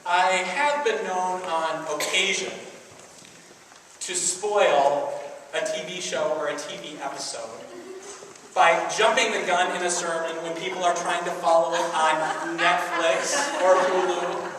I have been known on occasion to spoil a TV show or a TV episode by jumping the gun in a sermon when people are trying to follow it on Netflix or Hulu.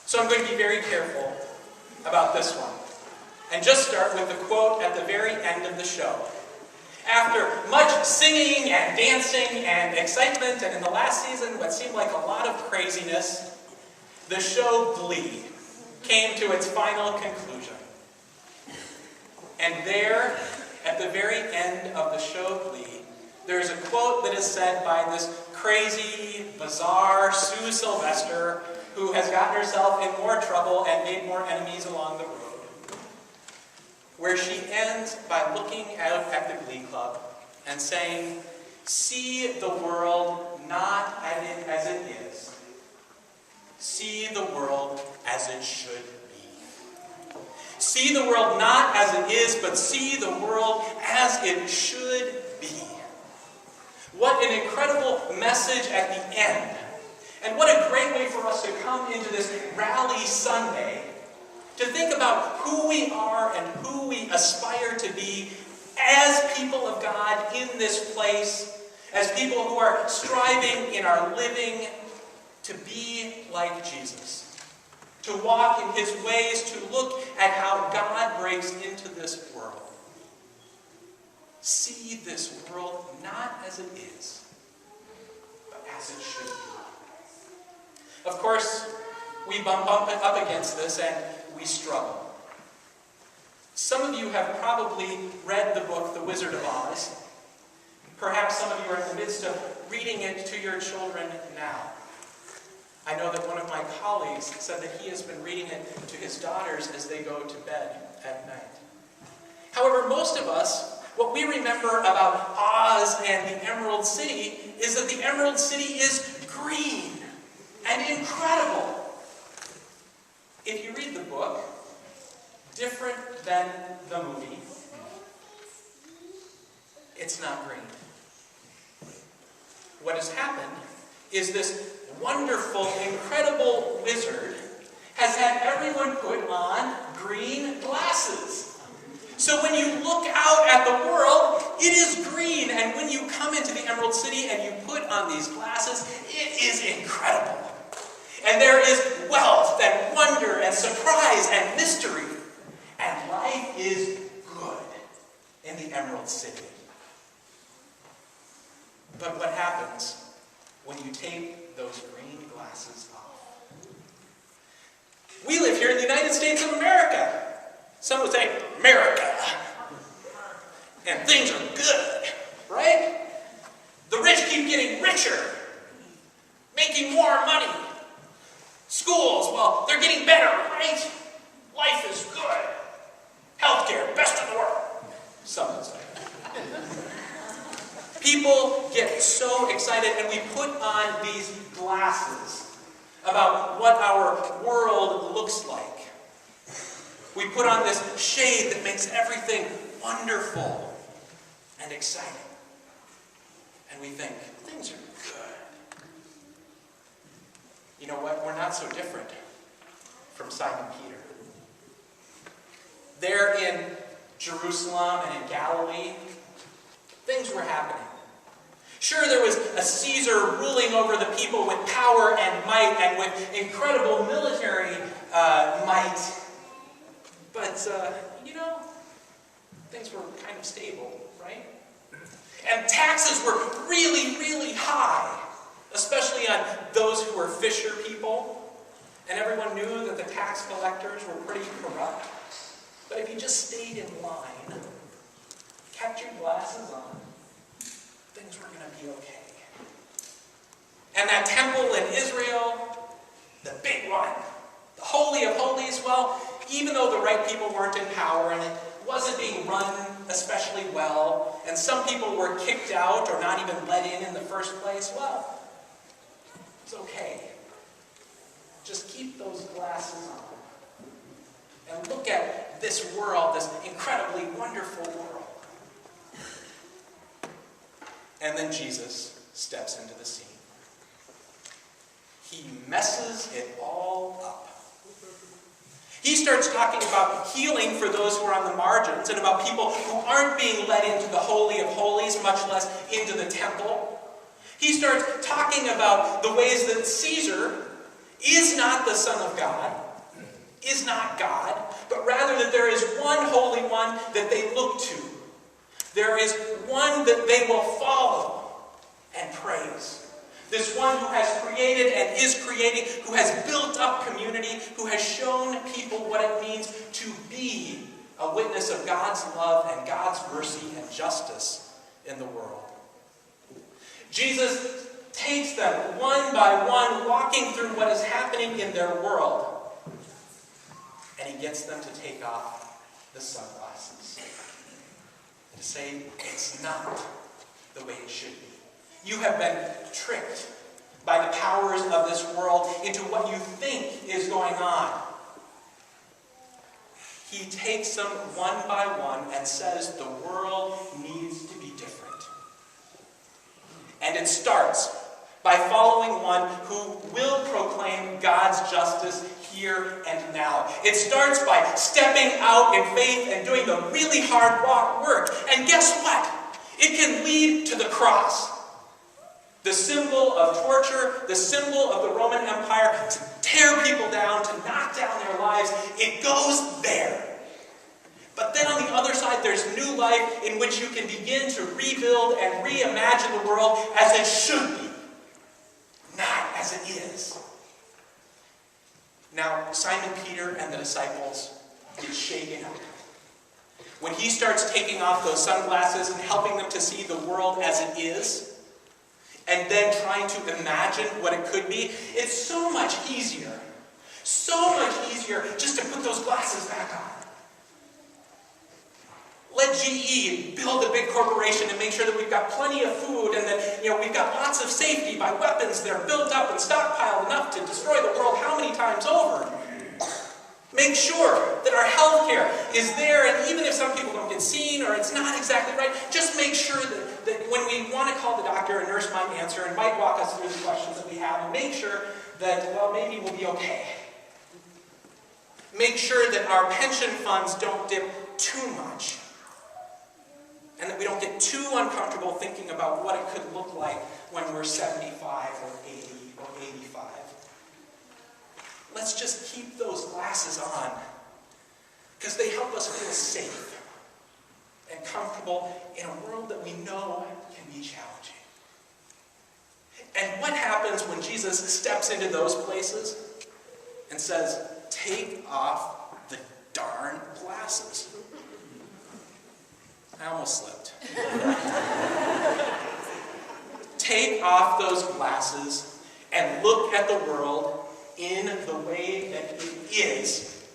So I'm going to be very careful about this one. And just start with the quote at the very end of the show. After much singing and dancing and excitement, and in the last season what seemed like a lot of craziness, the show Glee came to its final conclusion. And there, at the very end of the show Glee, there's a quote that is said by this crazy, bizarre Sue Sylvester, who has gotten herself in more trouble and made more enemies along the road, where she ends by looking out at the Glee Club and saying, "See the world not as it is. See the world as it should be. See the world not as it is, but see the world as it should be." What an incredible message at the end. And what a great way for us to come into this Rally Sunday to think about who we are and who we aspire to be as people of God in this place, as people who are striving in our living to be like Jesus, to walk in his ways, to look at how God breaks into this world. See this world not as it is, but as it should be. Of course, we bump up against this and we struggle. Some of you have probably read the book, The Wizard of Oz. Perhaps some of you are in the midst of reading it to your children now. I know that one of my colleagues said that he has been reading it to his daughters as they go to bed at night. However, most of us, what we remember about Oz and the Emerald City is that the Emerald City is green and incredible. If you read the book, different than the movie, it's not green. What has happened is this wonderful, incredible wizard has had everyone put on green glasses. So when you look out at the world, it is green. And when you come into the Emerald City and you put on these glasses, it is incredible. And there is wealth and wonder and surprise and mystery. And life is good in the Emerald City. But what happens when you take those green glasses off? We live here in the United States of America. Some would say, America. And things are good, right? The rich keep getting richer, making more money. Schools, well, they're getting better, right? Life is good. Healthcare, best in the world. Some would say. People get so excited, and we put on these glasses about what our world looks like. We put on this shade that makes everything wonderful and exciting. And we think, things are good. You know what? We're not so different from Simon Peter. There in Jerusalem and in Galilee, things were happening. Sure, there was a Caesar ruling over the people with power and might and with incredible military might. But, things were kind of stable, right? And taxes were really, really high, especially on those who were fisher people. And everyone knew that the tax collectors were pretty corrupt. But if you just stayed in line, kept your glasses on, things were going to be okay. And that temple in Israel, the big one, the Holy of Holies, well, even though the right people weren't in power and it wasn't being run especially well, and some people were kicked out or not even let in the first place, well, it's okay. Just keep those glasses on and look at this world, this incredibly wonderful world. And then Jesus steps into the scene. He he messes it all up. He starts talking about healing for those who are on the margins and about people who aren't being led into the Holy of Holies, much less into the temple. He starts talking about the ways that Caesar is not the Son of God, is not God, but rather that there is one Holy One that they look to. There is one that they will follow and praise. This one who has created and is creating, who has built up community, who has shown people what it means to be a witness of God's love and God's mercy and justice in the world. Jesus takes them one by one, walking through what is happening in their world. And he gets them to take off the sunglasses. To say, it's not the way it should be. You have been tricked by the powers of this world into what you think is going on. He takes them one by one and says the world needs to be different. And it starts by following one who will proclaim God's justice here and now. It starts by stepping out in faith and doing the really hard work. And guess what? It can lead to the cross. The symbol of torture, the symbol of the Roman Empire, to tear people down, to knock down their lives, it goes there. But then on the other side, there's new life in which you can begin to rebuild and reimagine the world as it should be, not as it is. Now, Simon Peter and the disciples get shaken up. When he starts taking off those sunglasses and helping them to see the world as it is, and then trying to imagine what it could be, it's so much easier just to put those glasses back on. Let GE build a big corporation and make sure that we've got plenty of food and that we've got lots of safety by weapons that are built up and stockpiled enough to destroy the world how many times over? Make sure that our health care is there, and even if some people don't get seen or it's not exactly right, just make sure that when we want to call the doctor, a nurse might answer and might walk us through the questions that we have, and make sure that, well, maybe we'll be okay. Make sure that our pension funds don't dip too much, and that we don't get too uncomfortable thinking about what it could look like when we're 75 or 80 or 85. Let's just keep those glasses on, because they help us feel safe and comfortable in a world that we know can be challenging. And what happens when Jesus steps into those places and says, take off the darn glasses? I almost slipped. Take off those glasses and look at the world in the way that it is,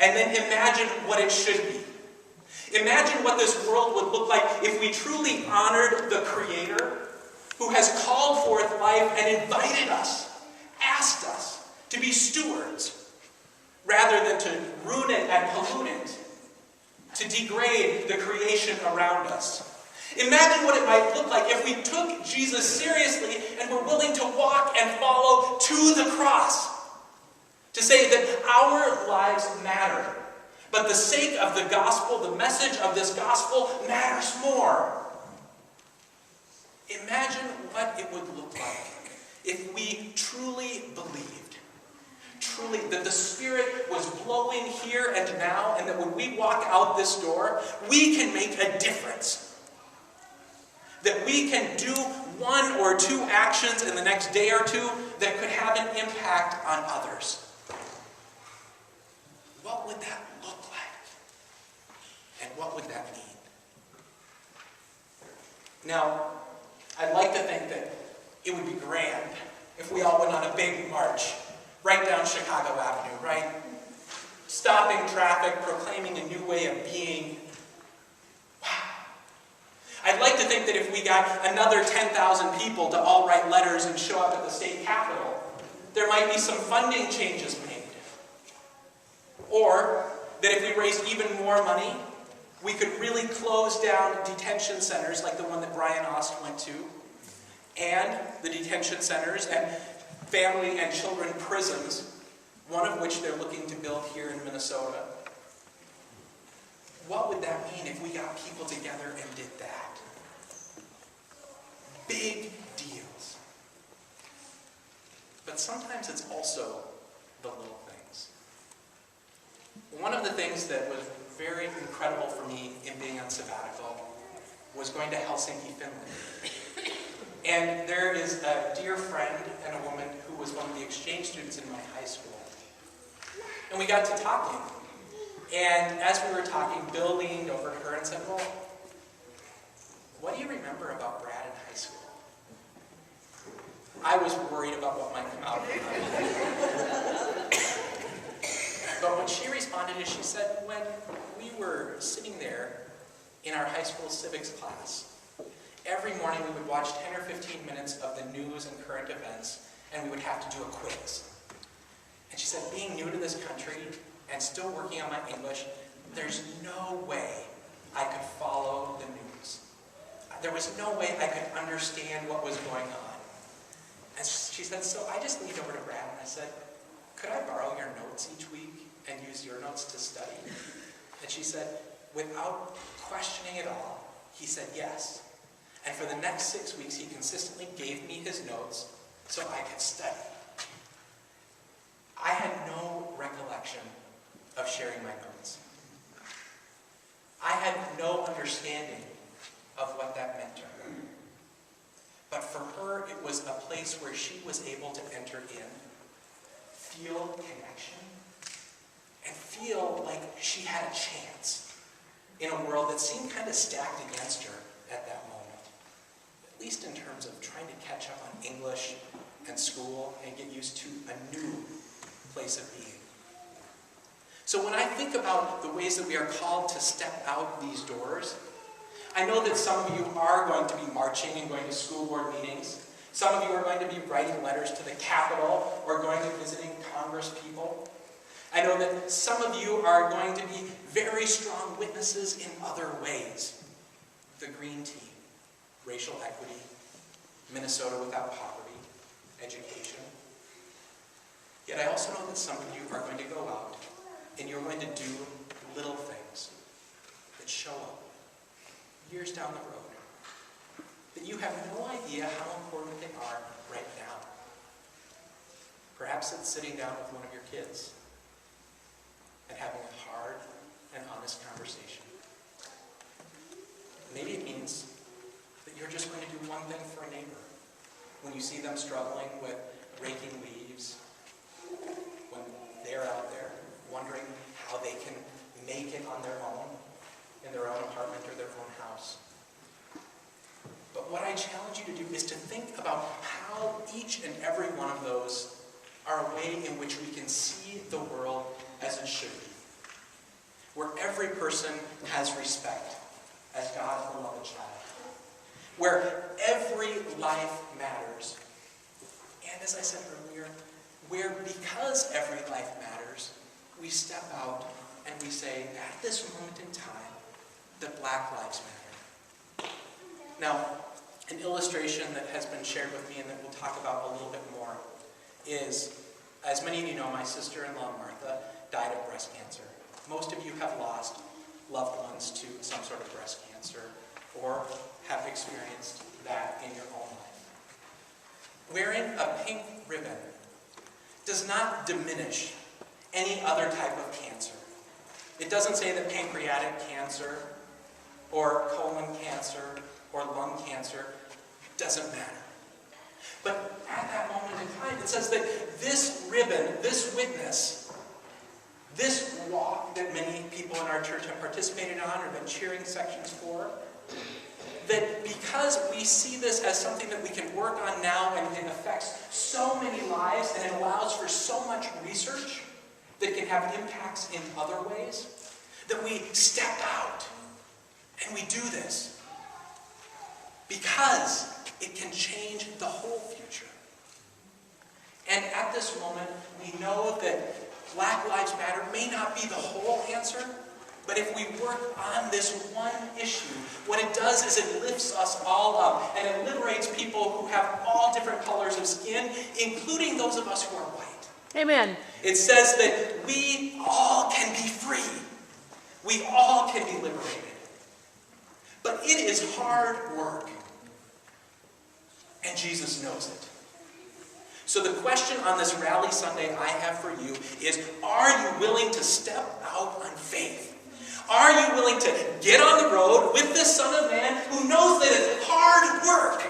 and then imagine what it should be. Imagine what this world would look like if we truly honored the Creator who has called forth life and invited us, asked us to be stewards, rather than to ruin it and pollute it, to degrade the creation around us. Imagine what it might look like if we took Jesus seriously and were willing to walk and follow to the cross. To say that our lives matter, but the sake of the gospel, the message of this gospel, matters more. Imagine what it would look like if we truly believed, truly, that the Spirit was blowing here and now, and that when we walk out this door, we can make a difference. That we can do one or two actions in the next day or two that could have an impact on others. What would that look like? And what would that mean? Now, I'd like to think that it would be grand if we all went on a big march right down Chicago Avenue, right? Stopping traffic, proclaiming a new way of being. I'd like to think that if we got another 10,000 people to all write letters and show up at the state capitol, there might be some funding changes made. Or that if we raised even more money, we could really close down detention centers like the one that Brian Ost went to, and the detention centers, and family and children prisons, one of which they're looking to build here in Minnesota. What would that mean if we got people together and did that? Big deals. But sometimes it's also the little things. One of the things that was very incredible for me in being on sabbatical was going to Helsinki, Finland. And there is a dear friend and a woman who was one of the exchange students in my high school. And we got to talking. And as we were talking, Bill leaned over to her and said, well, what do you remember about Brad in high school? I was worried about what might come out of her mouth. But what she responded is she said, when we were sitting there in our high school civics class, every morning we would watch 10 or 15 minutes of the news and current events, and we would have to do a quiz. And she said, being new to this country and still working on my English, there's no way I could follow the news. There was no way I could understand what was going on. And she said, so I just leaned over to Brad and I said, could I borrow your notes each week and use your notes to study? And she said, without questioning at all, he said yes. And for the next 6 weeks, he consistently gave me his notes so I could study. I had no recollection of sharing my notes. I had no understanding of what that meant to her. But for her, it was a place where she was able to enter in, feel connection, and feel like she had a chance in a world that seemed kind of stacked against her at that moment. At least in terms of trying to catch up on English and school and get used to a new place of being. So when I think about the ways that we are called to step out these doors, I know that some of you are going to be marching and going to school board meetings. Some of you are going to be writing letters to the Capitol or going and visiting Congress people. I know that some of you are going to be very strong witnesses in other ways. The Green Team, racial equity, Minnesota without poverty, education. Yet I also know that some of you are going to go out and you're going to do little things that show up years down the road, that you have no idea how important they are right now. Perhaps it's sitting down with one of your kids and having a hard and honest conversation. Maybe it means that you're just going to do one thing for a neighbor when you see them struggling with raking leaves, when they're out there wondering how they can make it on their own, in their own apartment or their own house. But what I challenge you to do is to think about how each and every one of those are a way in which we can see the world as it should be. Where every person has respect as God's beloved child. Where every life matters. And as I said earlier, where because every life matters, we step out and we say, at this moment in time, that Black lives matter. Now, an illustration that has been shared with me and that we'll talk about a little bit more is, as many of you know, my sister-in-law Martha died of breast cancer. Most of you have lost loved ones to some sort of breast cancer or have experienced that in your own life. Wearing a pink ribbon does not diminish any other type of cancer. It doesn't say that pancreatic cancer or colon cancer or lung cancer doesn't matter. But at that moment in time, it says that this ribbon, this witness, this walk that many people in our church have participated on or been cheering sections for, that because we see this as something that we can work on now and it affects so many lives and it allows for so much research that can have impacts in other ways, that we step out and we do this because it can change the whole future. And at this moment, we know that Black Lives Matter may not be the whole answer, But if we work on this one issue, what it does is it lifts us all up, and it liberates people who have all different colors of skin, including those of us who are white. Amen. It says that we all can be free. We all can be liberated. But it is hard work. And Jesus knows it. So the question on this Rally Sunday I have for you is, are you willing to step out on faith? Are you willing to get on the road with this Son of Man who knows that it's hard work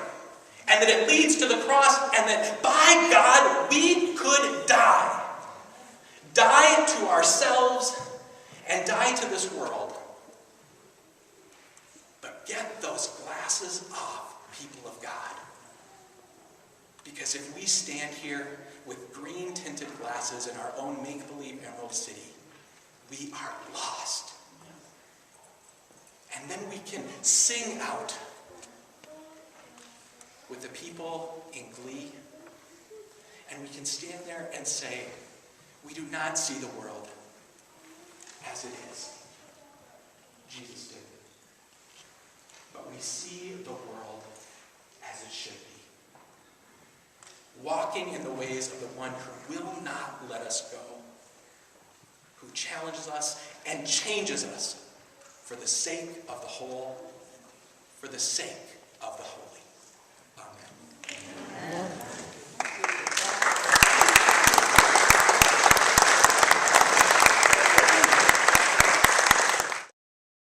and that it leads to the cross and that by God we could die? Die to ourselves and die to this world. But get those glasses off, people of God. Because if we stand here with green-tinted glasses in our own make-believe Emerald City, we are lost. And then we can sing out with the people in glee, and we can stand there and say, we do not see the world as it is. Jesus did. But we see the world as it should be. Walking in the ways of the one who will not let us go, who challenges us and changes us for the sake of the whole, for the sake of the whole.